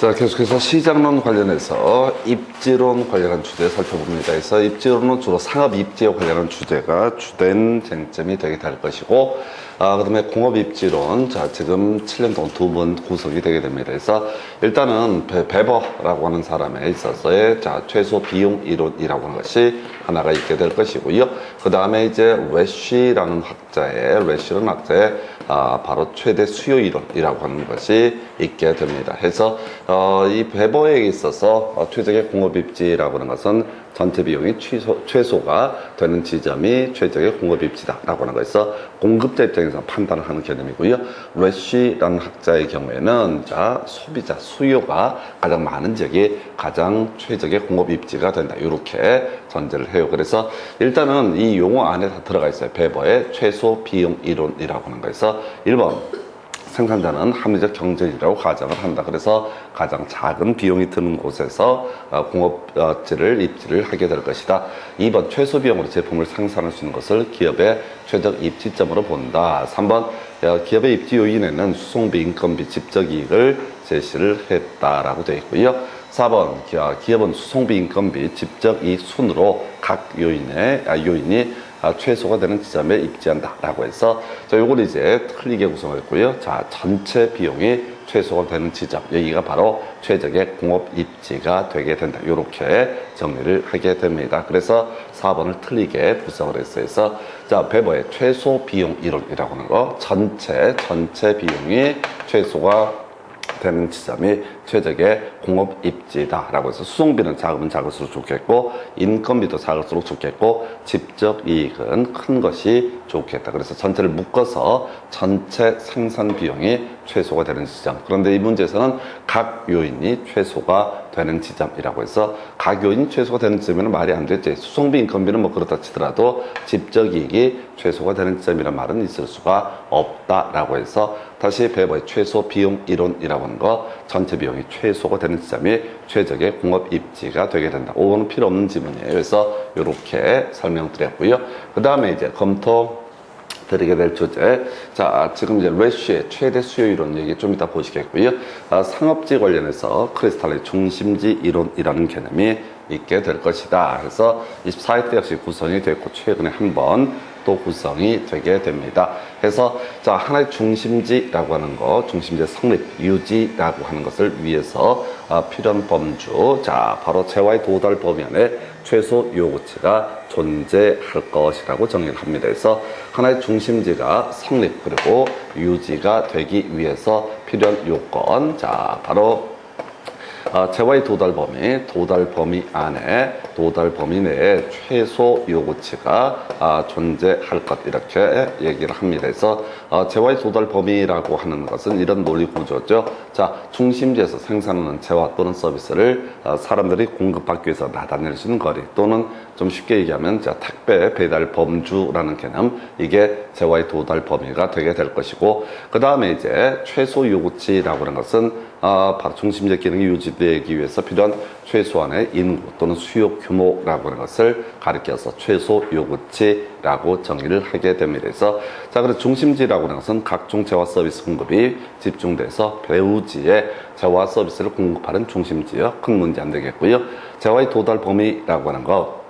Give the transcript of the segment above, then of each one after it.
자, 계속해서 시장론 관련해서 입지론 관련한 주제 살펴봅니다. 그래서 입지론은 주로 상업 입지에 관련한 주제가 주된 쟁점이 되게 될 것이고, 그 다음에 공업 입지론, 자, 지금 7년 동안 두 번 구성이 되게 됩니다. 그래서 일단은 베버라고 하는 사람에 있어서의 자, 최소 비용 이론이라고 하는 것이 하나가 있게 될 것이고요. 그 다음에 이제 래쉬라는 학자의 바로 최대 수요 이론이라고 하는 것이 있게 됩니다. 해서 이 베버에 있어서 최적의 공업 입지라고 하는 것은 전체 비용이 최소가 되는 지점이 최적의 공업 입지다라고 하는 것에서 공급자 입장에서 판단을 하는 개념이고요. 래쉬라는 학자의 경우에는 자, 소비자 수요가 가장 많은 지역이 가장 최적의 공업 입지가 된다. 이렇게 전제를 해요. 그래서 일단은 이 용어 안에 다 들어가 있어요. 베버의 최소 비용 이론이라고 하는 거에서 1번 생산자는 합리적 경쟁이라고 가정을 한다. 그래서 가장 작은 비용이 드는 곳에서 공업지를 입지를 하게 될 것이다. 2번 최소 비용으로 제품을 생산할 수 있는 것을 기업의 최적 입지점으로 본다. 3번 기업의 입지 요인에는 수송비, 인건비, 집적이익을 제시를 했다라고 되어 있고요. 4번 기업은 수송비, 인건비, 집적이익 순으로 각 요인이 최소가 되는 지점에 입지한다라고 해서 자, 요걸 이제 틀리게 구성했고요. 자, 전체 비용이 최소가 되는 지점, 여기가 바로 최적의 공업 입지가 되게 된다. 이렇게 정리를 하게 됩니다. 그래서 4번을 틀리게 구성을 했어요. 그래서 자, 베버의 최소 비용 이론이라고 하는 거, 전체 비용이 최소가 되는 지점이 최적의 공업 입지다라고 해서 수송비는 작으면 작을수록 좋겠고, 인건비도 작을수록 좋겠고, 집적 이익은 큰 것이 좋겠다. 그래서 전체를 묶어서 전체 생산 비용이 최소가 되는 지점. 그런데 이 문제에서는 각 요인이 최소가 되는 지점이라고 해서 각 요인이 최소가 되는 지점에는 말이 안 되지. 수송비, 인건비는 뭐 그렇다 치더라도 집적 이익이 최소가 되는 지점이란 말은 있을 수가 없다라고 해서 다시 베버의 최소 비용 이론이라고 하는 거, 전체 비용이 최소가 되는 지점이 최적의 공업 입지가 되게 된다. 5번은 필요 없는 지문이에요. 그래서 이렇게 설명드렸고요. 그 다음에 이제 검토 드리게 될 주제. 자, 지금 이제 래쉬의 최대 수요 이론 얘기 좀 이따 보시겠고요. 상업지 관련해서 크리스탈의 중심지 이론이라는 개념이 있게 될 것이다. 그래서 24회 때 역시 구성이 됐고, 최근에 한번 또 구성이 되게 됩니다. 그래서 자, 하나의 중심지라고 하는 거, 중심지의 성립, 유지라고 하는 것을 위해서 필요한 범주, 자, 바로 재화의 도달 범위 안에 최소 요구치가 존재할 것이라고 정의를 합니다. 그래서 하나의 중심지가 성립 그리고 유지가 되기 위해서 필요한 요건, 자, 바로 재화의 도달 범위 내에 최소 요구치가 존재할 것, 이렇게 얘기를 합니다. 그래서 재화의 도달 범위라고 하는 것은 이런 논리 구조죠. 자, 중심지에서 생산하는 재화 또는 서비스를 사람들이 공급받기 위해서 나타낼 수 있는 거리, 또는 좀 쉽게 얘기하면 자, 택배 배달 범주라는 개념, 이게 재화의 도달 범위가 되게 될 것이고, 그 다음에 이제 최소 요구치라고 하는 것은 바로 중심적 기능이 유지되기 위해서 필요한 최소한의 인구 또는 수요 규모라고 하는 것을 가리켜서 최소 요구치라고 정의를 하게 됩니다. 그래서 자, 그래서 중심지라고 하는 것은 각종 재화 서비스 공급이 집중돼서 배후지에 재화 서비스를 공급하는 중심지요. 큰 문제 안 되겠고요. 재화의 도달 범위라고 하는 것,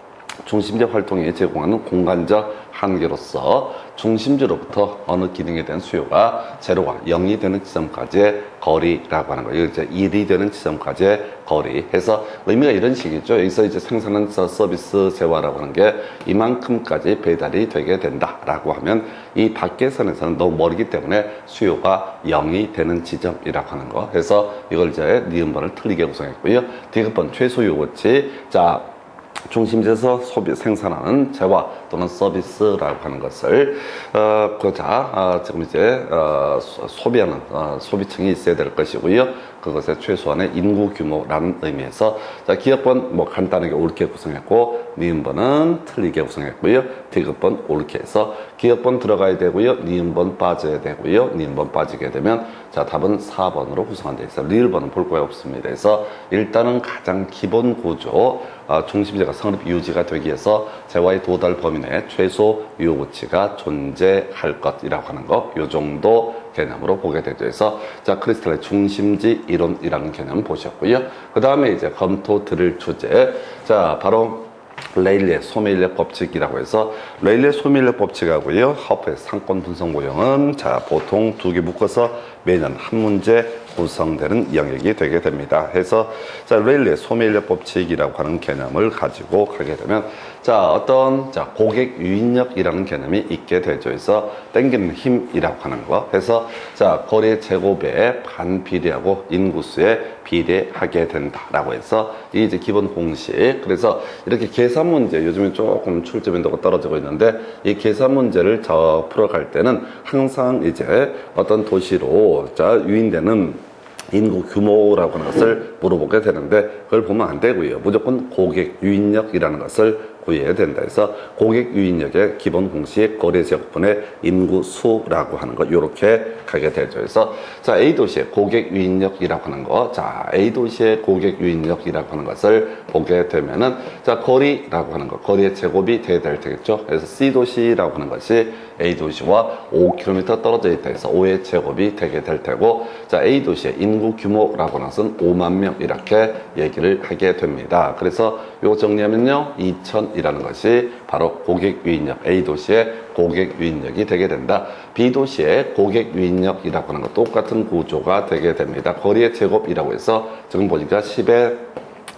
중심적 활동이 제공하는 공간적 한계로서 중심지로부터 어느 기능에 대한 수요가 제로가 0이 되는 지점까지의 거리라고 하는 거예요. 이제 1이 되는 지점까지의 거리 해서 의미가 이런 식이죠. 여기서 이제 생산한 서비스 재화라고 하는 게 이만큼까지 배달이 되게 된다라고 하면 이 밖의 선에서는 너무 멀기 때문에 수요가 0이 되는 지점이라고 하는 거. 해서 이걸 이제 니은번을 틀리게 구성했고요. 디귿번 최소 요구치. 자, 중심지에서 생산하는 재화 또는 서비스라고 하는 것을 지금 이제 소비하는 소비층이 있어야 될 것이고요. 그것의 최소한의 인구 규모라는 의미에서 자, 기업번 뭐 간단하게 옳게 구성했고, 니은번은 틀리게 구성했고요. 디귿번 옳게 해서 기업번 들어가야 되고요. 니은번 빠져야 되고요. 니은번 빠지게 되면 자, 답은 4번으로 구성한다. 그래서 리을번은 볼 거가 없습니다. 그래서 일단은 가장 기본 구조, 중심지가 성립 유지가 되기 위해서 재화의 도달 범위 내에 최소 요구치가 존재할 것이라고 하는 거, 요 정도 개념으로 보게 되죠. 그래서 자, 크리스탈의 중심지 이론이라는 개념 보셨고요. 그 다음에 이제 검토 드릴 주제. 자, 바로 레일리의 소메일리의 법칙이라고 해서 레일리의 소메일리의 법칙하고요. 허프의 상권 분석 모형은 자, 보통 두 개 묶어서 매년 한 문제 구성되는 영역이 되게 됩니다. 해서 자, 레일리의 소메일리의 법칙이라고 하는 개념을 가지고 가게 되면 자, 어떤 자, 고객 유인력이라는 개념이 있게 되죠. 그래서 땡기는 힘이라고 하는 거. 해서 자, 거래 제곱에 반비례하고 인구수에 비례하게 된다라고 해서 이게 이제 기본 공식. 그래서 이렇게 계산 문제 요즘에 조금 출제빈도가 떨어지고 있는데 이 계산 문제를 풀어갈 때는 항상 이제 어떤 도시로 자, 유인되는 인구 규모라고 하는 것을 물어보게 되는데 그걸 보면 안 되고요. 무조건 고객 유인력이라는 것을 구해야 된다 해서 고객 유인력의 기본 공식 거래 제곱분의 인구 수라고 하는 거 이렇게 가게 되죠. 그래서 자, A 도시의 고객 유인력이라고 하는 거, 자, A 도시의 고객 유인력이라고 하는 것을 보게 되면은 자, 거리라고 하는 거, 거리의 제곱이 돼야 될 테겠죠. 그래서 C 도시라고 하는 것이 A 도시와 5km 떨어져 있다 해서 5의 제곱이 되게 될 테고, 자, A 도시의 인구 규모라고 하는 것은 5만 명 이렇게 얘기를 하게 됩니다. 그래서 이거 정리하면요, 2000이라는 것이 바로 고객 유인력, A 도시의 고객 유인력이 되게 된다. B 도시의 고객 유인력이라고 하는 것 똑같은 구조가 되게 됩니다. 거리의 제곱이라고 해서 지금 보니까 10의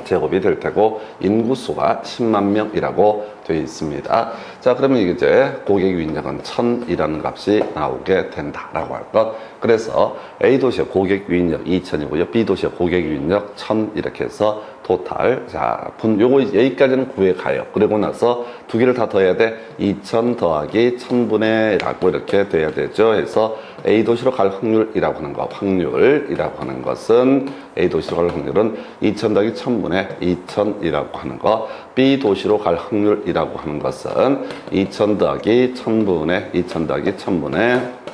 제곱이 될 테고 인구수가 10만 명이라고 되어 있습니다. 자, 그러면 이제 고객 유인력은 1000이라는 값이 나오게 된다라고 할 것. 그래서 A 도시의 고객 유인력 2000이고요. B 도시의 고객 유인력 1000 이렇게 해서 토탈. 자, 요거 여기까지는 구해 가요. 그리고 나서 두 개를 다 더해야 돼. 2000 더하기 1000분의 라고 이렇게 돼야 되죠. 그래서 A 도시로 갈 확률이라고 하는 거, 확률이라고 하는 것은 A 도시로 갈 확률은 2000 더하기 1000분의 2000이라고 하는 거, B 도시로 갈 확률이라고 하는 것은 2000 더하기 1000분의 2000 더하기 1000분의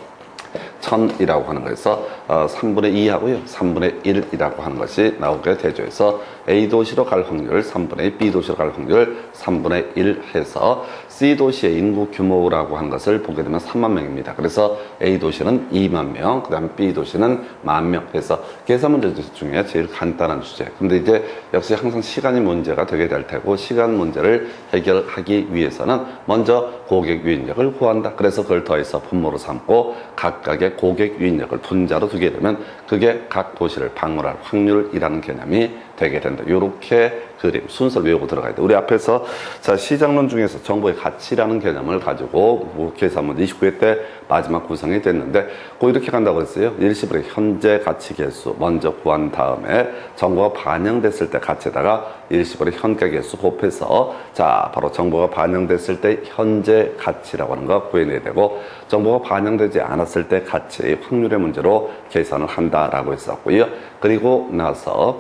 1000이라고 하는 거에서 3분의 2 하고요. 3분의 1이라고 하는 것이 나오게 되죠. 그래서 A 도시로 갈 확률 3분의 2, B 도시로 갈 확률 3분의 1 해서 C 도시의 인구 규모라고 하는 것을 보게 되면 3만 명입니다. 그래서 A 도시는 2만 명, 그 다음에 B 도시는 10,000명 해서 계산 문제 중에 제일 간단한 주제. 근데 이제 역시 항상 시간이 문제가 되게 될 테고 시간 문제를 해결하기 위해서는 먼저 고객 유인력을 구한다. 그래서 그걸 더해서 분모로 삼고 각각의 고객 유인력을 분자로 두게 되면 그게 각 도시를 방문할 확률이라는 개념이 되게 된다. 이렇게 그림 순서를 외우고 들어가야 돼. 우리 앞에서 자, 시장론 중에서 정보의 가치라는 개념을 가지고 계산문 29회 때 마지막 구성이 됐는데 꼭 이렇게 간다고 했어요. 일시불의 현재 가치 개수 먼저 구한 다음에 정보가 반영됐을 때 가치에다가 일시불의 현가 개수 곱해서 자, 바로 정보가 반영됐을 때 현재 가치라고 하는 거 구해내야 되고 정보가 반영되지 않았을 때 가치 확률의 문제로 계산을 한다라고 했었고요. 그리고 나서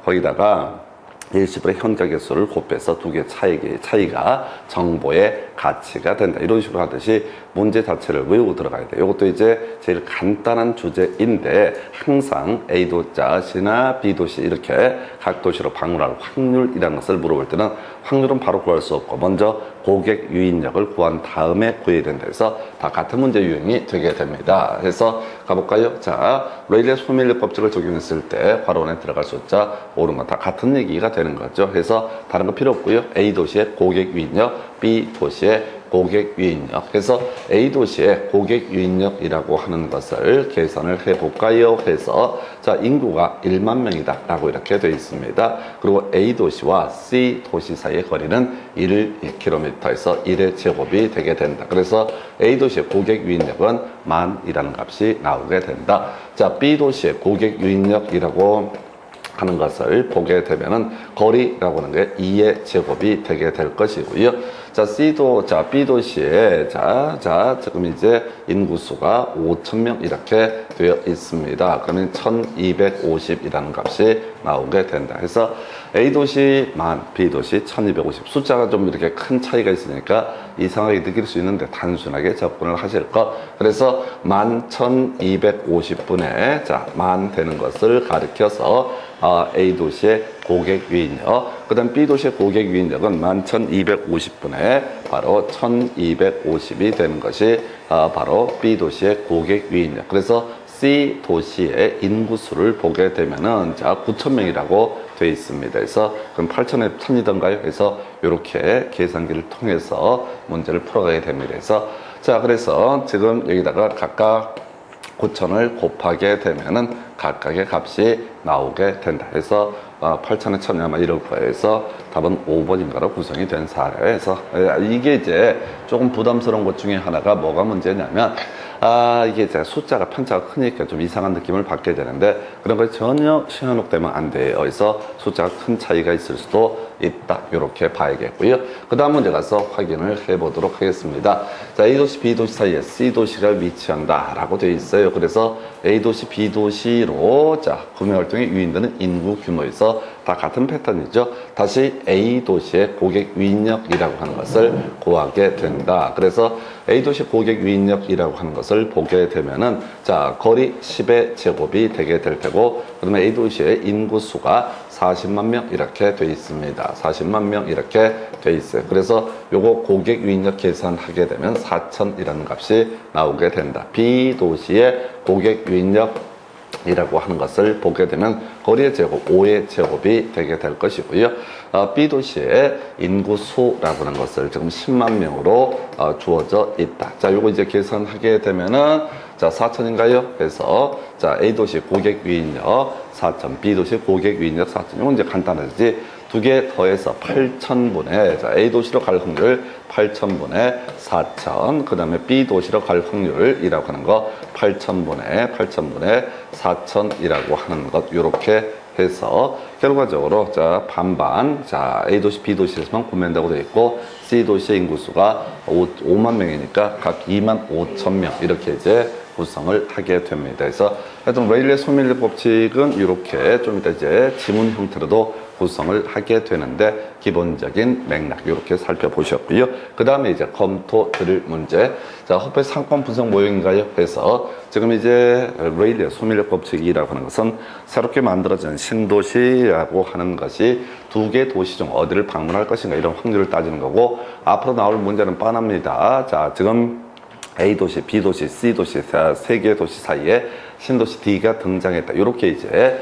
거기다가 일시불의 현가 개수를 곱해서 두 개의 차이가 정보의 가치가 된다. 이런 식으로 하듯이 문제 자체를 외우고 들어가야 돼요. 이것도 이제 제일 간단한 주제인데 항상 A 도시나 B 도시 이렇게 각 도시로 방문할 확률이라는 것을 물어볼 때는 확률은 바로 구할 수 없고 먼저 고객 유인력을 구한 다음에 구해야 된다 해서 다 같은 문제 유형이 되게 됩니다. 그래서 가볼까요? 자, 레일리의 소멸력 법칙을 적용했을 때 괄호 안에 들어갈 숫자 옳은 건 다 같은 얘기가 되는 거죠. 그래서 다른 거 필요 없고요. A 도시의 고객 유인력, B 도시의 고객 유인력. 그래서 A 도시의 고객 유인력이라고 하는 것을 계산을 해볼까요? 해서 자, 인구가 1만 명이다 라고 이렇게 되어 있습니다. 그리고 A 도시와 C 도시 사이의 거리는 1km에서 1의 제곱이 되게 된다. 그래서 A 도시의 고객 유인력은 10,000이라는 값이 나오게 된다. 자, B 도시의 고객 유인력이라고 하는 것을 보게 되면은 거리라고 하는 게 2의 제곱이 되게 될 것이고요. 자, B 도시에 지금 이제 인구수가 5,000명 이렇게 되어 있습니다. 그러면 1250이라는 값이 나오게 된다. 그래서 A 도시 10,000, B 도시 1250. 숫자가 좀 이렇게 큰 차이가 있으니까 이상하게 느낄 수 있는데 단순하게 접근을 하실 것. 그래서 11,250분의 자, 10,000 되는 것을 가리켜서 A 도시의 고객 유인력, 그 다음 B 도시의 고객 유인력은 11,250분의 바로 1250이 되는 것이 바로 B 도시의 고객 유인력. 그래서 C 도시의 인구수를 보게 되면은 자 9,000명이라고 되어 있습니다. 그래서 그럼 8,000에 1,000이던가요? 그래서 이렇게 계산기를 통해서 문제를 풀어가게 됩니다. 그래서 지금 여기다가 각각 9,000을 곱하게 되면은 각각의 값이 나오게 된다. 그래서 8,000에 1,000이 아마 이럴 거예요. 그래서 답은 5번인가로 구성이 된 사례에서 이게 이제 조금 부담스러운 것 중에 하나가 뭐가 문제냐면 이게 이제 숫자가 편차가 크니까 좀 이상한 느낌을 받게 되는데 그런 걸 전혀 시현혹되면 안 돼요. 그래서 숫자가 큰 차이가 있을 수도 있다. 이렇게 봐야겠고요. 그 다음 문제 가서 확인을 해보도록 하겠습니다. 자, A도시, B도시 사이에 C도시가 위치한다 라고 되어 있어요. 그래서 A도시, B도시로 자, 구매활동에 유인되는 인구 규모에서 다 같은 패턴이죠. 다시 A도시의 고객 유인력이라고 하는 것을 구하게 된다. 그래서 A도시 고객 유인력이라고 하는 것을 보게 되면은 자, 거리 10의 제곱이 되게 될 테고 그러면 A도시의 인구수가 40만 명 이렇게 돼 있습니다. 40만 명 이렇게 돼 있어요. 그래서 요거 고객 유인력 계산하게 되면 4,000이라는 값이 나오게 된다. B도시의 고객 유인력 이라고 하는 것을 보게 되면 거리의 제곱, 5의 제곱이 되게 될 것이고요. B도시의 인구수라고 하는 것을 지금 10만 명으로 주어져 있다. 자, 요거 이제 계산하게 되면은 자, 4,000인가요? 그래서 자, A도시 고객 유인력 4,000, B도시 고객 유인력 4,000. 이건 이제 간단하지. 두 개 더해서 8,000분의 자, A도시로 갈 확률 8,000분의 4,000. 그 다음에 B도시로 갈 확률이라고 하는 거 8,000분의 4,000이라고 하는 것 요렇게 해서 결과적으로 자 반반 자 A도시 B도시에서만 구매한다고 되어 있고 C도시의 인구수가 5만 명이니까 각 2만 5천 명 이렇게 이제 구성을 하게 됩니다. 그래서 하여튼 레일리의 소밀리 법칙은 이렇게 좀 이따 이제 지문 형태로도 구성을 하게 되는데 기본적인 맥락 이렇게 살펴보셨고요. 그 다음에 이제 검토 드릴 문제. 자, 허페 상권 분석 모형인가요? 해서 지금 이제 레일리의 소밀리 법칙이라고 하는 것은 새롭게 만들어진 신도시라고 하는 것이 두 개 도시 중 어디를 방문할 것인가 이런 확률을 따지는 거고 앞으로 나올 문제는 뻔합니다. 자, 지금 A도시, B도시, C도시 세 개의 도시 사이에 신도시 D가 등장했다. 이렇게 이제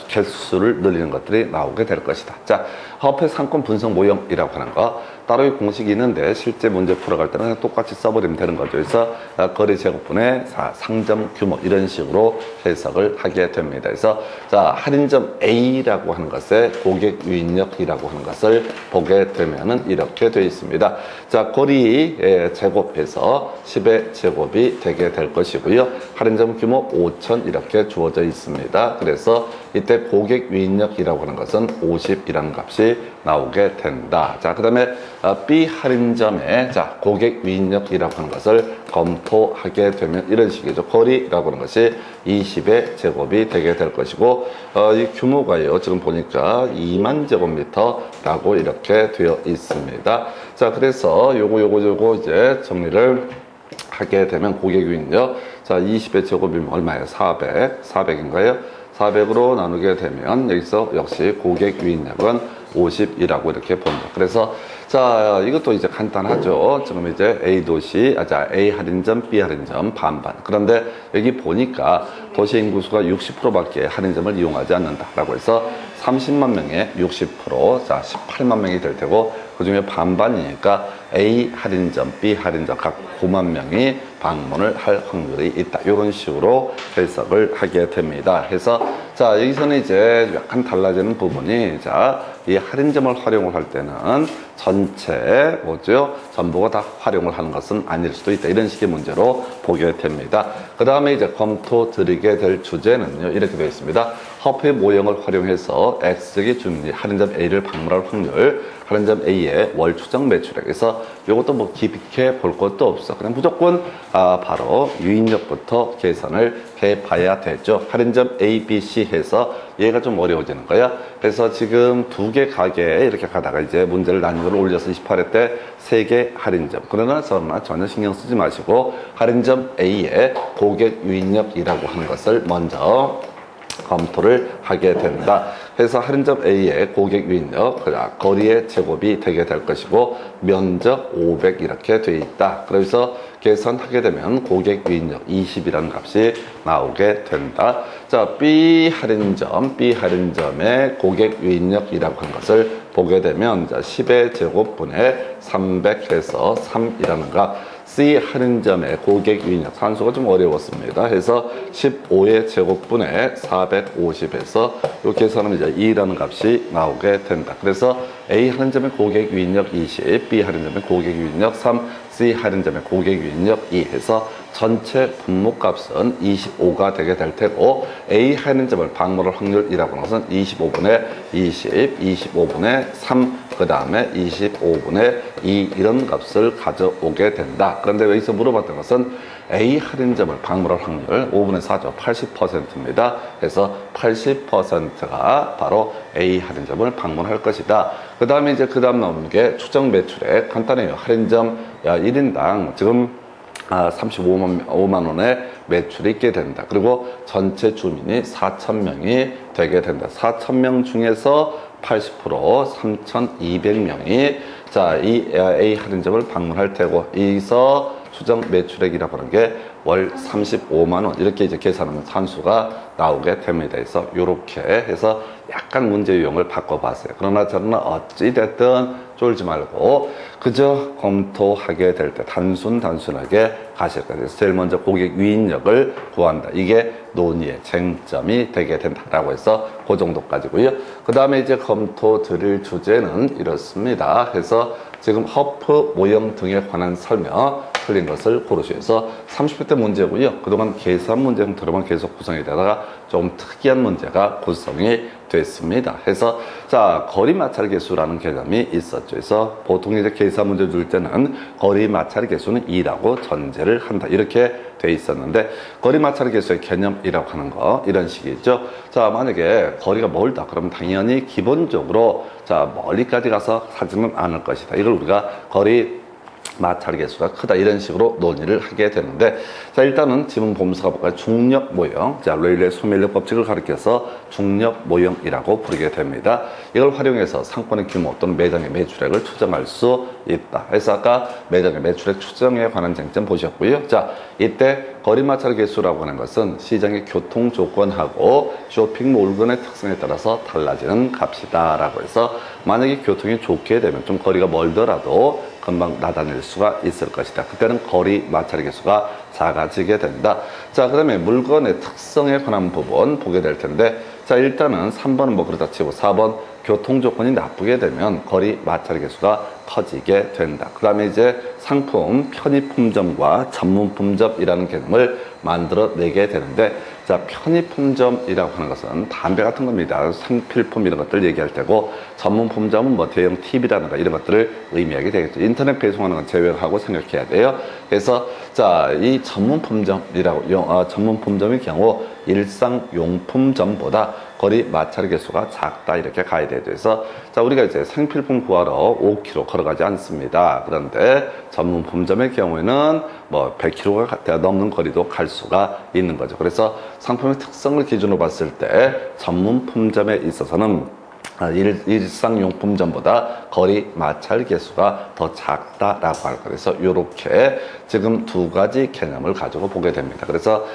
개수를 늘리는 것들이 나오게 될 것이다. 자, 허페 상권 분석 모형이라고 하는 거 따로의 공식이 있는데 실제 문제 풀어갈 때는 그냥 똑같이 써버리면 되는 거죠. 그래서 거리 제곱분의 상점 규모 이런 식으로 해석을 하게 됩니다. 그래서 자, 할인점 A라고 하는 것의 고객 유인력이라고 하는 것을 보게 되면은 이렇게 되어 있습니다. 자, 거리 제곱해서 10의 제곱이 되게 될 것이고요. 할인점 규모 5,000 이렇게 주어져 있습니다. 그래서 이때 고객 유인력이라고 하는 것은 50이라는 값이 나오게 된다. 자, 그 다음에 B 할인점의 자 고객 유인력이라고 하는 것을 검토하게 되면 이런 식이죠. 거리라고 하는 것이 20의 제곱이 되게 될 것이고 이 규모가요. 지금 보니까 2만 제곱미터라고 이렇게 되어 있습니다. 자, 그래서 요거 이제 정리를 하게 되면 고객 유인력 자 20의 제곱이면 얼마예요? 400인가요? 400으로 나누게 되면 여기서 역시 고객 유인력은 50이라고 이렇게 본다. 그래서 자 이것도 이제 간단하죠. 지금 이제 A도시 자 A 할인점 B 할인점 반반. 그런데 여기 보니까 도시 인구수가 60%밖에 할인점을 이용하지 않는다라고 해서 30만 명에 60% 자 18만 명이 될 테고 그중에 반반이니까 A 할인점, B 할인점 각 9만 명이 방문을 할 확률이 있다. 이런 식으로 해석을 하게 됩니다. 그래서 자 여기서는 이제 약간 달라지는 부분이 자 이 할인점을 활용을 할 때는 전체 뭐죠? 전부가 다 활용을 하는 것은 아닐 수도 있다. 이런 식의 문제로 보게 됩니다. 그 다음에 이제 검토 드리게 될 주제는요. 이렇게 되어 있습니다. 허페 모형을 활용해서 X의 주민이 할인점 A를 방문할 확률 할인점 A의 월 추정 매출액에서 이것도 뭐 깊게 볼 것도 없어. 그냥 무조건 바로 유인력부터 계산을 해봐야 되죠. 할인점 A, B, C 해서 얘가 좀 어려워지는 거야. 그래서 지금 두 개 가게에 이렇게 가다가 이제 문제를 난이도를 올려서 28회 때 세 개 할인점. 그러나 전혀 신경 쓰지 마시고 할인점 A의 고객 유인력이라고 하는 것을 먼저 검토를 하게 된다. 해서 할인점 A의 고객 유인력, 거리의 제곱이 되게 될 것이고 면적 500 이렇게 돼 있다. 그래서 계산하게 되면 고객 유인력 20이라는 값이 나오게 된다. 자, B 할인점의 고객 유인력이라고 하는 것을 보게 되면 10의 제곱분에 300 해서 3이라는 값. C 할인점의 고객 유인력, 산수가 좀 어려웠습니다. 해서 15의 제곱분에 450에서 이 계산하면 이제 2라는 값이 나오게 된다. 그래서 A 할인점의 고객 유인력 20, B 할인점의 고객 유인력 3, C 할인점의 고객 유인력 2 해서 전체 분모값은 25가 되게 될 테고 A 할인점을 방문할 확률이라고 하는 것은 25분의 20, 25분의 3, 그 다음에 25분의 2 이런 값을 가져오게 된다. 그런데 여기서 물어봤던 것은 A 할인점을 방문할 확률 5분의 4죠. 80%입니다. 그래서 80%가 바로 A 할인점을 방문할 것이다. 그 다음에 이제 그 다음 나오는 게 추정 매출액 간단해요. 할인점 1인당 지금 35만 원의 매출이 있게 된다. 그리고 전체 주민이 4,000명이 되게 된다. 4,000명 중에서 80% 3,200명이 자, 이 A 할인점을 방문할 테고 여기서 추정 매출액이라고 하는 게 월 35만 원 이렇게 이제 계산하면 산수가 나오게 됩니다. 그래서 이렇게 해서 약간 문제 유형을 바꿔봤어요. 그러나 저는 어찌 됐든 쫄지 말고 그저 검토하게 될 때 단순하게 가실 거예요. 그래서 제일 먼저 고객 유인력을 구한다. 이게 논의의 쟁점이 되게 된다라고 해서 그 정도까지고요. 그 다음에 이제 검토 드릴 주제는 이렇습니다. 해서 지금 허프 모형 등에 관한 설명 틀린 것을 고르셔서 30회 때 문제고요. 그동안 계산 문제 형태로만 계속 구성이 되다가 좀 특이한 문제가 구성이 됐습니다. 해서 자, 거리 마찰 계수라는 개념이 있었죠. 그래서 보통 이제 계산 문제 줄 때는 거리 마찰 계수는 2라고 전제를 한다. 이렇게 돼 있었는데 거리 마찰 계수의 개념이라고 하는 거 이런 식이죠. 자, 만약에 거리가 멀다 그러면 당연히 기본적으로 자, 멀리까지 가서 사지는 않을 것이다. 이걸 우리가 거리 마찰 계수가 크다 이런 식으로 논의를 하게 되는데 자, 일단은 지문 보면서 가볼까요? 중력 모형, 자, 레일리의 소멸력 법칙을 가리켜서 중력 모형이라고 부르게 됩니다. 이걸 활용해서 상권의 규모 또는 매장의 매출액을 추정할 수 있다. 그래서 아까 매장의 매출액 추정에 관한 쟁점 보셨고요. 자, 이때 거리 마찰 계수라고 하는 것은 시장의 교통 조건하고 쇼핑몰 물건의 특성에 따라서 달라지는 값이다 라고 해서 만약에 교통이 좋게 되면 좀 거리가 멀더라도 금방 나타낼 수가 있을 것이다. 그때는 거리 마찰 계수가 작아지게 된다. 자, 그 다음에 물건의 특성에 관한 부분 보게 될 텐데 자, 일단은 3번은 뭐 그렇다 치고 4번 교통 조건이 나쁘게 되면 거리 마찰 계수가 커지게 된다. 그 다음에 이제 상품 편의품점과 전문품점이라는 개념을 만들어내게 되는데 자, 편의품점이라고 하는 것은 담배 같은 겁니다. 생필품 이런 것들 얘기할 때고 전문품점은 뭐 대형 TV라든가 이런 것들을 의미하게 되겠죠. 인터넷 배송하는 건 제외하고 생각해야 돼요. 그래서 자, 이 전문품점이라고 전문품점의 경우 일상용품점보다 거리 마찰 계수가 작다 이렇게 가야 돼요. 그래서 자, 우리가 이제 생필품 구하러 5km 걸어가지 않습니다. 그런데 전문품점의 경우에는 뭐 100km가 넘는 거리도 갈 수가 있는 거죠. 그래서 상품의 특성을 기준으로 봤을 때 전문품점에 있어서는 일상용품점보다 거리 마찰 계수가 더 작다라고 할 거예요. 그래서 이렇게 지금 두 가지 개념을 가지고 보게 됩니다. 그래서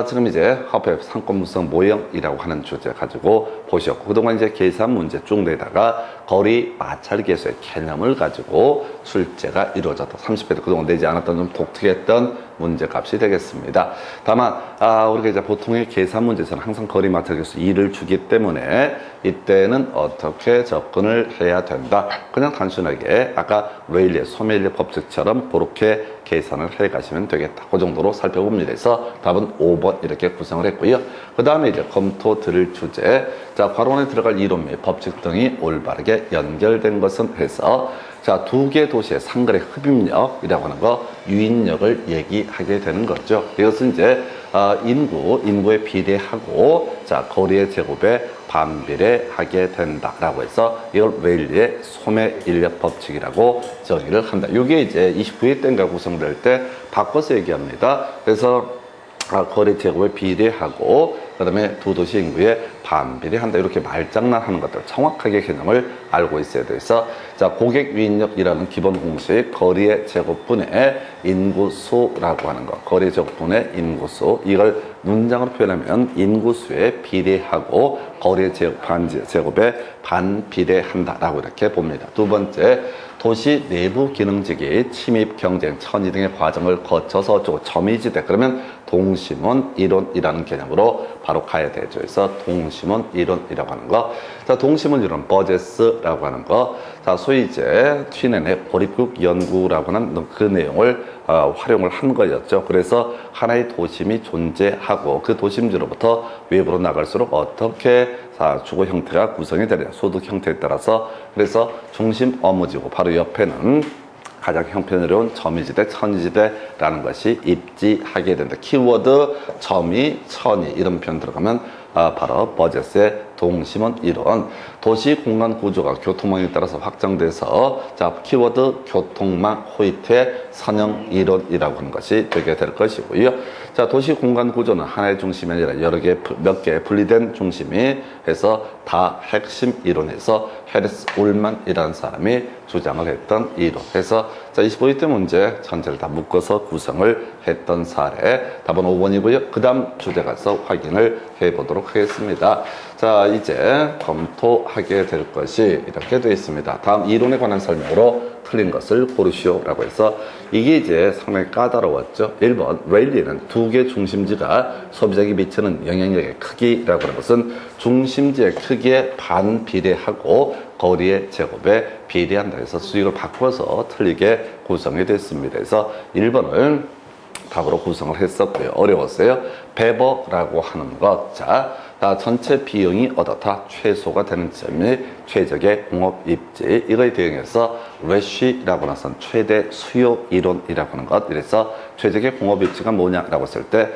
지금 이제 화폐 상권분석 모형이라고 하는 주제 가지고 보셨고 그동안 이제 계산 문제 쭉 내다가 거리 마찰 계수의 개념을 가지고 출제가 이루어졌다. 30회 때 그동안 내지 않았던 좀 독특했던 문제값이 되겠습니다. 다만 우리가 이제 보통의 계산 문제에서는 항상 거리 마찰 계수 2를 주기 때문에 이때는 어떻게 접근을 해야 된다. 그냥 단순하게 아까 레일리의 소멸력 법칙처럼 그렇게 계산을 해 가시면 되겠다. 그 정도로 살펴봅니다. 그래서 답은 5번 이렇게 구성을 했고요. 그 다음에 이제 검토 드릴 주제. 자, 괄호 안에 들어갈 이론 및 법칙 등이 올바르게 연결된 것은 해서 자, 두 개 도시의 상거래 흡입력이라고 하는 거, 유인력을 얘기하게 되는 거죠. 이것은 이제 인구에 비례하고 자, 거리의 제곱에 반비례하게 된다라고 해서 이걸 레일리의 소매 인력 법칙이라고 정의를 한다. 이게 이제 29회 때인가 구성될 때 바꿔서 얘기합니다. 그래서 거리 제곱에 비례하고 그다음에 두 도시 인구에 반비례한다. 이렇게 말장난하는 것들 정확하게 개념을 알고 있어야 돼서 자 고객 위인력이라는 기본 공식 거리의 제곱분의 인구수라고 하는 거 거리 제곱분의 인구수 이걸 문장으로 표현하면 인구수에 비례하고 거리의 제곱에 반비례한다라고 이렇게 봅니다. 두 번째 도시 내부 기능지기 침입 경쟁 천이 등의 과정을 거쳐서 점이지대 그러면 동심원 이론이라는 개념으로 바로 가야 되죠. 그래서 동심원 이론이라고 하는 거. 자, 동심원 이론 버제스라고 하는 거. 자, 소위 이제 튀넨의 고립국 연구라고 하는 그 내용을 활용을 한 거였죠. 그래서 하나의 도심이 존재하고 그 도심지로부터 외부로 나갈수록 어떻게 주거 형태가 구성이 되느냐 소득 형태에 따라서 그래서 중심 어무지고 바로 옆에는 가장 형편어려운 점이지대, 천이지대라는 것이 입지하게 된다. 키워드 점이, 천이 이런 표현 들어가면 바로 버제스의 동심원 이론. 도시 공간 구조가 교통망에 따라서 확장돼서 자 키워드 교통망 호이트의 선형 이론이라고 하는 것이 되게 될 것이고요. 자 도시 공간 구조는 하나의 중심이 아니라 몇 개 분리된 중심이 해서 다 핵심 이론에서 헤리스 울만이라는 사람이 주장을 했던 이론. 해서 자 25회 문제 전체를 다 묶어서 구성을 했던 사례. 답은 5번이고요. 그 다음 주제 가서 확인을 해보도록 하겠습니다. 자 이제 검토하게 될 것이 이렇게 되어 있습니다. 다음 이론에 관한 설명으로 틀린 것을 고르시오라고 해서 이게 이제 상당히 까다로웠죠. 1번 레일리는 두 개 중심지가 소비자에게 미치는 영향력의 크기라고 하는 것은 중심지의 크기에 반비례하고 거리의 제곱에 비례한다 해서 수익을 바꿔서 틀리게 구성이 됐습니다. 그래서 1번을 답으로 구성을 했었고요. 어려웠어요. 배버라고 하는 것. 자, 전체 비용이 어떻다 최소가 되는 지점이 최적의 공업 입지 이거에 대응해서 레쉬라고 나선 최대 수요 이론이라고 하는 것. 이래서 최적의 공업 입지가 뭐냐라고 했을 때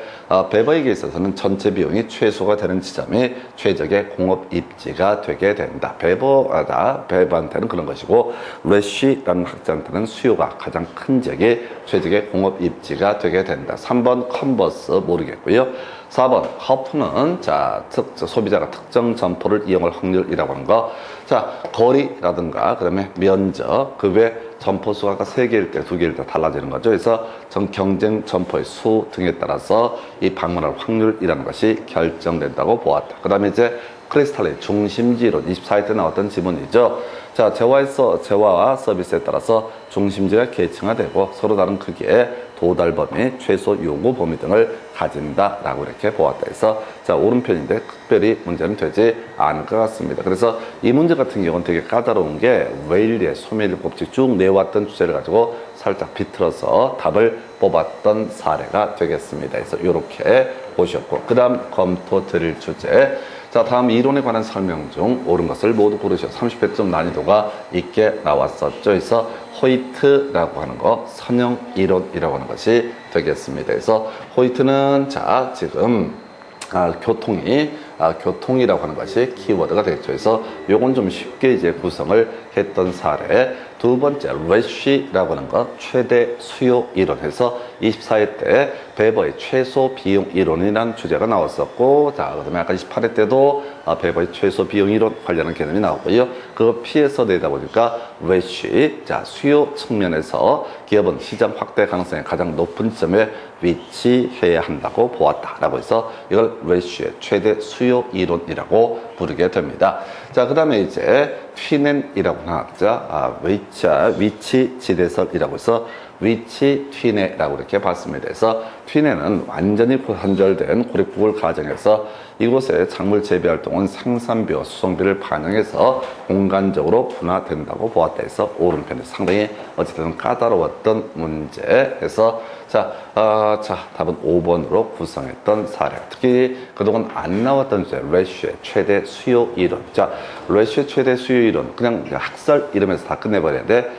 배버에게 있어서는 전체 비용이 최소가 되는 지점이 최적의 공업 입지가 되게 된다. 배버한테는 그런 것이고 레쉬라는 학자한테는 수요가 가장 큰 지역이 최적의 공업 입지가 되게 된다. 3번 컨버스 모르겠고요. 4번 커프는 자 소비자가 특정 점포를 이용할 확률이라고 하는 거. 자 거리라든가 그다음에 면적 그 외 점포 수가 3개일 때 2개일 때 달라지는 거죠. 그래서 경쟁 점포의 수 등에 따라서 이 방문할 확률이라는 것이 결정된다고 보았다. 그 다음에 이제 크리스탈의 중심지론 24회 때 나왔던 지문이죠. 자 재화와 서비스에 따라서 중심지가 계층화되고 서로 다른 크기의 도달 범위, 최소 요구 범위 등을 가진다라고 이렇게 보았다 해서 자 오른편인데 특별히 문제는 되지 않을 것 같습니다. 그래서 이 문제 같은 경우는 되게 까다로운 게 웨일리의 소멸 법칙 쭉 내왔던 주제를 가지고 살짝 비틀어서 답을 뽑았던 사례가 되겠습니다. 그래서 이렇게 보셨고 그 다음 검토 드릴 주제. 자 다음 이론에 관한 설명 중 옳은 것을 모두 고르시오. 30회점 난이도가 있게 나왔었죠. 그래서 호이트라고 하는 거 선형 이론이라고 하는 것이 되겠습니다. 그래서 호이트는 자 지금 교통이라고 하는 것이 키워드가 되겠죠. 그래서 요건 좀 쉽게 이제 구성을 했던 사례. 두 번째, 레쉬라고 하는 것, 최대 수요 이론에서 24회 때 배버의 최소 비용 이론이라는 주제가 나왔었고, 자, 그 다음에 아까 28회 때도 배버의 최소 비용 이론 관련한 개념이 나왔고요. 그거 피해서 내다 보니까 레쉬, 자, 수요 측면에서 기업은 시장 확대 가능성이 가장 높은 지점에 위치해야 한다고 보았다라고 해서 이걸 레쉬의 최대 수요 이론이라고 부르게 됩니다. 자, 그 다음에 이제 튀넨이라고 하는 학자, 위치 지대설이라고 해서 위치 튀네라고 이렇게 봤습니다. 그래서 튀네는 완전히 선절된 고립국을 가정해서 이곳에 작물 재배 활동은 생산비와 수송비를 반영해서 공간적으로 분화된다고 보았다 해서 오른편에 상당히 어쨌든 까다로웠던 문제에서 자, 답은 5번으로 구성했던 사례. 특히 그동안 안 나왔던 주제, 레쉬의 최대 수요 이론. 자, 레쉬의 최대 수요 이론. 그냥 학설 이름에서 다 끝내버리는데,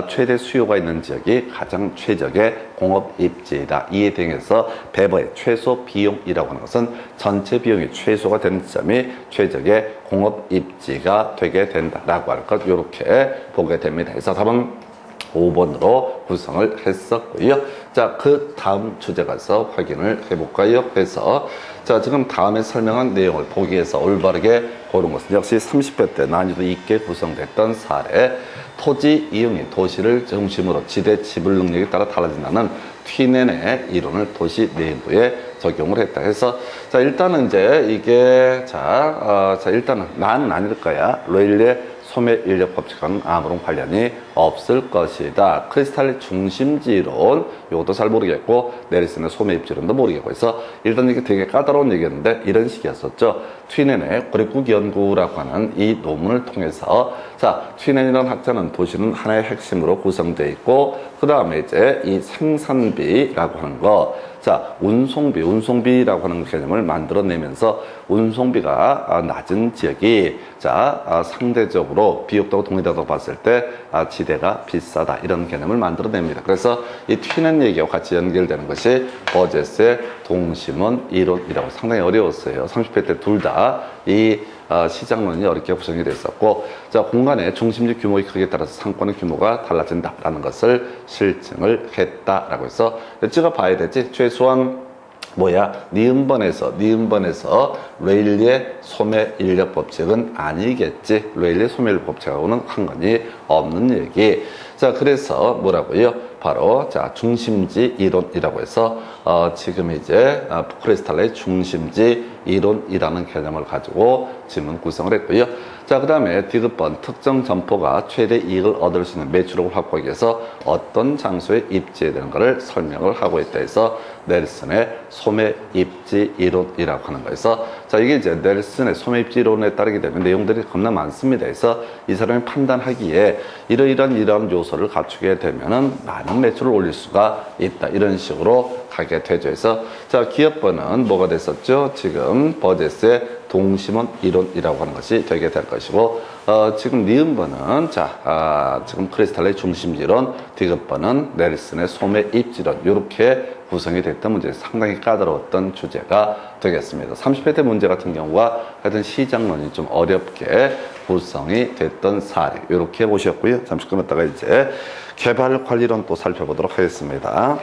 최대 수요가 있는 지역이 가장 최적의 공업 입지이다. 이에 대응해서 배버의 최소 비용이라고 하는 것은 전체 비용이 최소가 되는 지점이 최적의 공업 입지가 되게 된다라고 할 것, 이렇게 보게 됩니다. 그래서 답은 5번으로 구성을 했었고요. 자, 그 다음 주제 가서 확인을 해볼까요? 해서 자, 지금 다음에 설명한 내용을 보기에서 올바르게 고른 것은 역시 30회 때 난이도 있게 구성됐던 사례, 토지 이용이 도시를 중심으로 지대 지불 능력에 따라 달라진다는 튀넨의 이론을 도시 내부에 적용을 했다 해서 자, 일단은 이제 이게 자 일단은 나는 아닐 거야. 레일리의 소매 인력 법칙과는 아무런 관련이 없을 것이다. 크리스탈의 중심지론 이것도 잘 모르겠고 네리슨의 소매 입지론도 모르겠고 해서 일단 이게 되게 까다로운 얘기였는데 이런 식이었었죠. 튀넨의 고립국 연구라고 하는 이 논문을 통해서 자, 튀넨이라는 학자는 도시는 하나의 핵심으로 구성되어 있고 그 다음에 이제 이 생산비라고 하는 거 자, 운송비라고 하는 개념을 만들어내면서 운송비가 낮은 지역이 자, 상대적으로 비옥도하고 동일하다고 봤을 때 지대가 비싸다 이런 개념을 만들어냅니다. 그래서 이 튀넨 얘기와 같이 연결되는 것이 버제스의 동심원 이론이라고 상당히 어려웠어요. 30회 때 둘 다 이 시장론이 어렵게 구성이 됐었고 자, 공간의 중심지 규모의 크기에 따라서 상권의 규모가 달라진다라는 것을 실증을 했다라고 해서 찍어봐야 되지. 최소한 뭐야? 니은번에서 레일리의 소매 인력 법칙은 아니겠지. 레일리의 소매 인력 법칙하고는 상관이 없는 얘기. 자, 그래서 뭐라고요? 바로 자, 중심지 이론이라고 해서 지금 이제 크리스탈의 중심지 이론이라는 개념을 가지고 지문 구성을 했고요. 자, 그 다음에 디귿번 특정 점포가 최대 이익을 얻을 수 있는 매출액을 확보하기 위해서 어떤 장소에 입지해야 되는 것을 설명을 하고 있다 해서 넬슨의 소매 입지 이론이라고 하는 거에서 자, 이게 이제 넬슨의 소매 입지 이론에 따르게 되면 내용들이 겁나 많습니다. 그래서 이 사람이 판단하기에 이런 요소를 갖추게 되면은 많은 매출을 올릴 수가 있다. 이런 식으로 가게 되죠. 그래서 자, 기업번은 뭐가 됐었죠? 지금 버제스의 동심원 이론이라고 하는 것이 되게 될 것이고 지금 니은번은 자, 지금 크리스탈의 중심지론, 디귿번은 넬슨의 소매 입지론 이렇게 구성이 됐던 문제, 상당히 까다로웠던 주제가 되겠습니다. 30회 때 문제 같은 경우가 하여튼 시장론이 좀 어렵게 구성이 됐던 사례 이렇게 보셨고요. 잠시 끊었다가 이제 개발관리론 또 살펴보도록 하겠습니다.